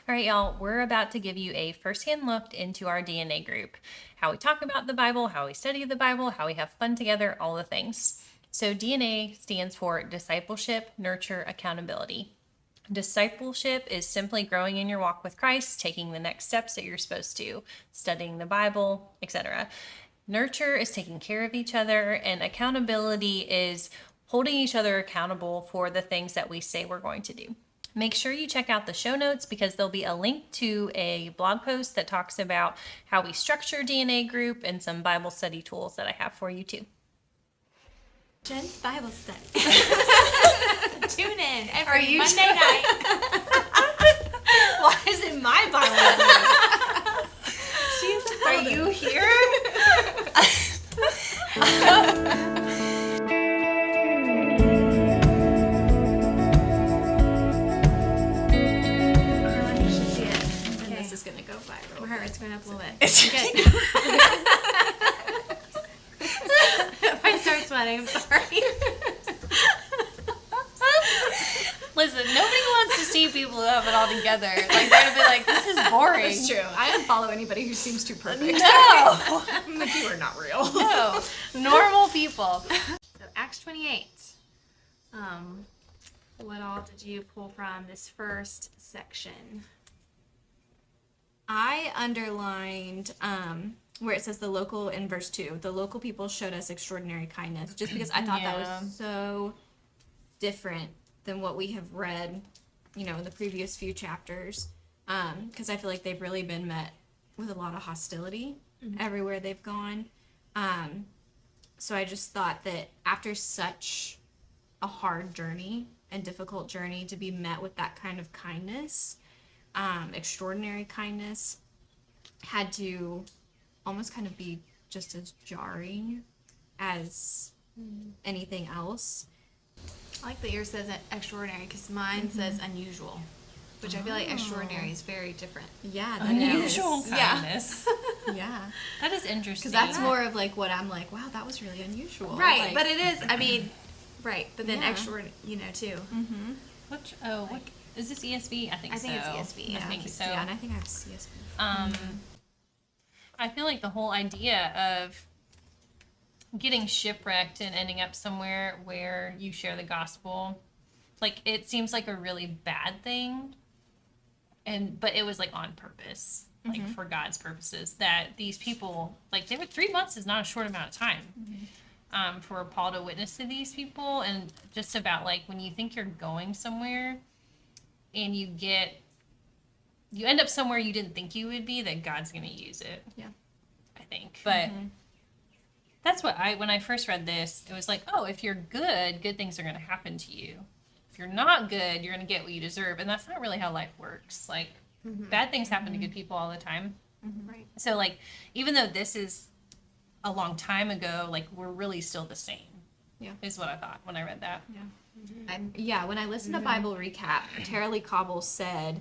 All right, y'all, we're about to give you a firsthand look into our DNA group, how we talk about the Bible, how we study the Bible, how we have fun together, all the things. So DNA stands for Discipleship, Nurture, Accountability. Discipleship is simply growing in your walk with Christ, taking the next steps that you're supposed to, studying the Bible, etc. Nurture is taking care of each other, and accountability is holding each other accountable for the things that we say we're going to do. Make sure you check out the show notes because there'll be a link to a blog post that talks about how we structure DNA group and some Bible study tools that I have for you too. Jen's Bible study. Tune in Are every you Monday night. Why is it my Bible? Are you here? You should see it. And Okay. this is gonna go viral. For her, it's going up a little bit. It's Okay. If I start sweating, I'm sorry. Listen, nobody wants to see people who have it all together. Like, they're gonna be like, this is boring. It's true. I unfollow anybody who seems too perfect. No, I'm like, you are not real. no, normal people. So Acts 28. What all did you pull from this first section? I underlined where it says the local in verse 2. The local people showed us extraordinary kindness, just because I thought that Yeah. was so different than what we have read, in the previous few chapters. Because I feel like they've really been met with a lot of hostility everywhere they've gone. So I just thought that after such a hard journey and difficult journey, to be met with that kind of kindness, extraordinary kindness, had to almost kind of be just as jarring as anything else. I like that yours says extraordinary because mine says unusual, which I feel like extraordinary is very different. Yeah, that Unusual is. kindness. Yeah, That is interesting. because that's more of like what I'm like. Wow, that was really unusual. Right, Like, but it is, I mean, right, but then Yeah. extraordinary, too. What is this ESV? I think I so. think it's ESV. I think so. Yeah, and I think I have CSB. I feel like the whole idea of getting shipwrecked and ending up somewhere where you share the gospel, like, it seems like a really bad thing, but it was like on purpose, like for God's purposes, that these people, like, they were 3 months is not a short amount of time. For Paul to witness to these people, and just about like when you think you're going somewhere and you end up somewhere you didn't think you would be, that God's going to use it. Yeah. I think. But that's what when I first read this, it was like, oh, if you're good things are going to happen to you. If you're not good, you're going to get what you deserve. And that's not really how life works. Like, bad things happen to good people all the time. Right. So, like, even though this is a long time ago, like, we're really still the same. Yeah. Is what I thought when I read that. Yeah, when I listened to Bible Recap, Tara Lee Cobble said,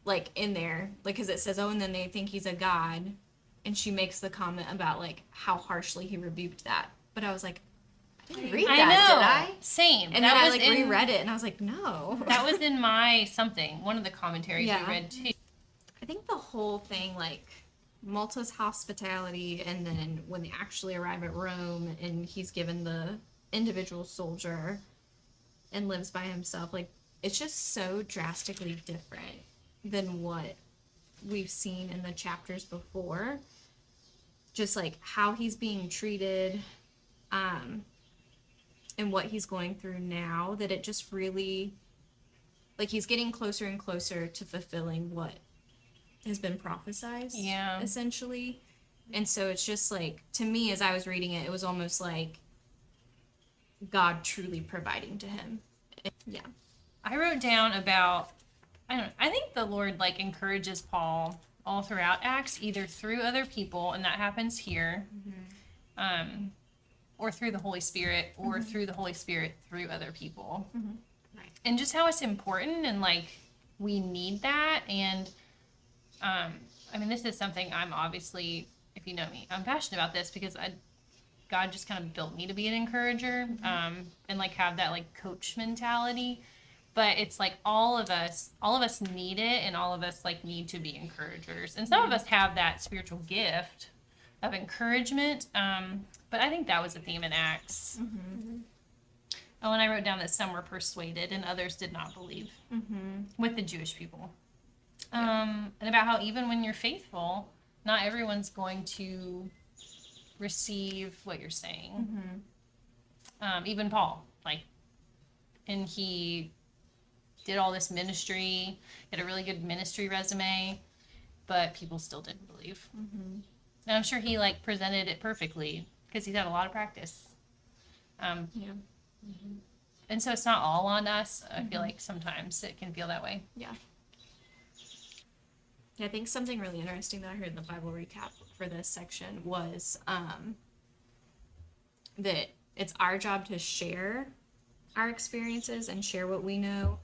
like, in there, like, because it says, oh, and then they think he's a god, and she makes the comment about, like, how harshly he rebuked that. But I was like, I didn't read that, I know. did I? Same. And that then I, was like, reread it, and I was like, no. That was in my something, one of the commentaries Yeah. I read too. I think the whole thing, like, Malta's hospitality, and then when they actually arrive at Rome, and he's given the individual soldier and lives by himself, like, it's just so drastically different than what we've seen in the chapters before. Just like how he's being treated, and what he's going through now, that it just really, like, he's getting closer and closer to fulfilling what has been prophesized, Yeah. essentially. And so it's just like, to me, as I was reading it, it was almost like God truly providing to him. Yeah. I wrote down about, I think the Lord, like, encourages Paul all throughout Acts, either through other people, and that happens here, or through the Holy Spirit, or through the Holy Spirit through other people. Right. And just how it's important, and, like, we need that. And I mean, this is something I'm obviously, if you know me, I'm passionate about this because God just kind of built me to be an encourager, and, like, have that, like, coach mentality. But it's like all of us need it, and all of us like need to be encouragers. And some of us have that spiritual gift of encouragement. But I think that was a theme in Acts. Oh, and I wrote down that some were persuaded and others did not believe with the Jewish people. And about how even when you're faithful, not everyone's going to receive what you're saying. Even Paul, like, and he did all this ministry, had a really good ministry resume, but people still didn't believe. And I'm sure he like presented it perfectly because he's had a lot of practice. And so it's not all on us. I feel like sometimes it can feel that way. Yeah, I think something really interesting that I heard in the Bible recap for this section was that it's our job to share our experiences and share what we know,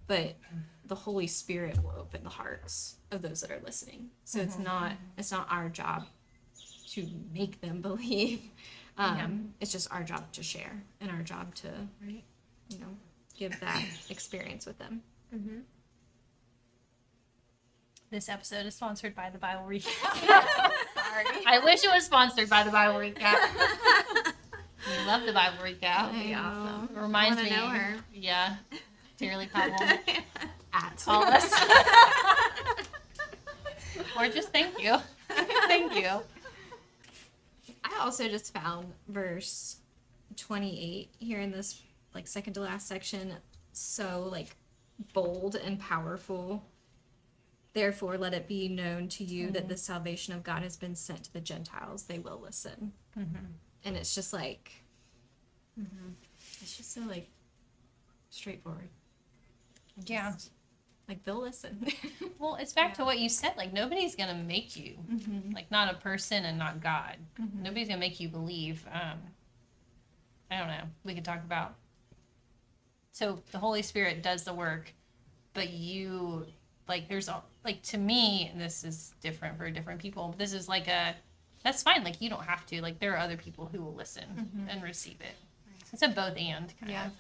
but the Holy Spirit will open the hearts of those that are listening. So it's not our job to make them believe. It's just our job to share and our job to, give that experience with them. This episode is sponsored by the Bible Recap. Sorry. I wish it was sponsored by the Bible Recap. We love the Bible Recap. That'd be awesome. It reminds I me. wanna know her. Yeah. Dearly Cobble. At Call us. Or just thank you. Thank you. I also just found verse 28 here in this like second to last section so like bold and powerful. Therefore, let it be known to you that the salvation of God has been sent to the Gentiles. They will listen. And it's just like, it's just so like straightforward. Yeah. Like they'll listen. Well, it's back to what you said. Like, nobody's going to make you. Like, not a person and not God. Nobody's going to make you believe. I don't know. We could talk about. So, the Holy Spirit does the work, but you, like, there's, like, to me, and this is different for different people, but this is like that's fine. Like, you don't have to. Like, there are other people who will listen and receive it. It's a both and kind of.